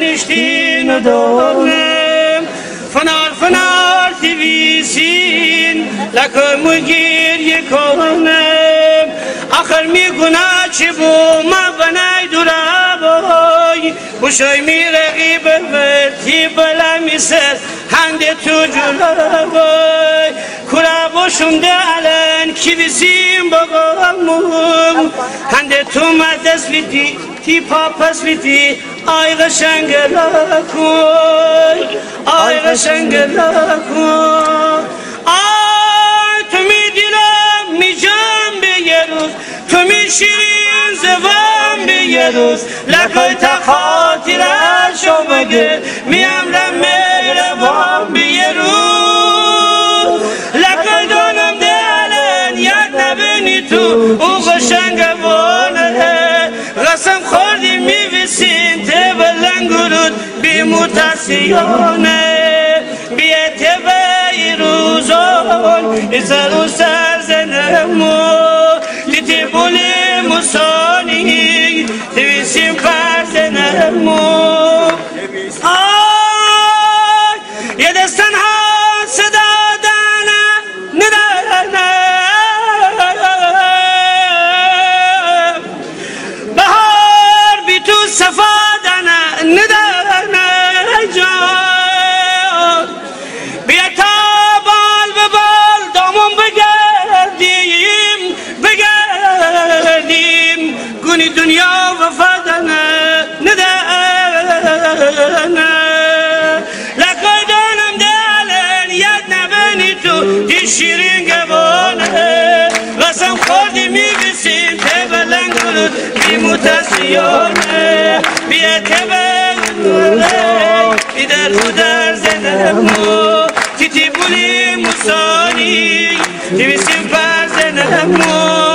نشتین و دارم فنار فنار تیویسین لکم گیر یکانم آخر میگنا چی بو ما بنای درابای بوشای می رقیب برتی بلا میسر هنده تو جلابای کرا بوشم ده الان کی بسیم بگامم هنده تو مدس بیدی تی پاپس بیدی آی قشنگ لکوی آی قشنگ لکوی آی تو میدیرم میجام به یه روز تو میشیرین زبان به یه روز لکوی تا خاطرشو بگه میامرم مهربان به یه روز لکوی دانم دلن یاد نبینی تو او قشنگ بانه قسم خوردی میویسین تبلن گرود بی متاسیانه بیه بی روزان ایسر و سرزنمو دیتی بولی مسانی تویسیم پرزنمو یه دستن ها صدا دانه ندانه بهار بی تو صفا دانه ندانه جان بیا تا بال به بال دامون بگردیم گونی دنیا وفا دانه ندانه لکای دانم دلن یاد نبینی تو دی شیرین گوانه قسم خوردی میبیسیم تبلن گرود بی متاسیانه بیا تبلن ایدر خودر زنمو تیتی بولی موسانی دیویسیم پر زنمو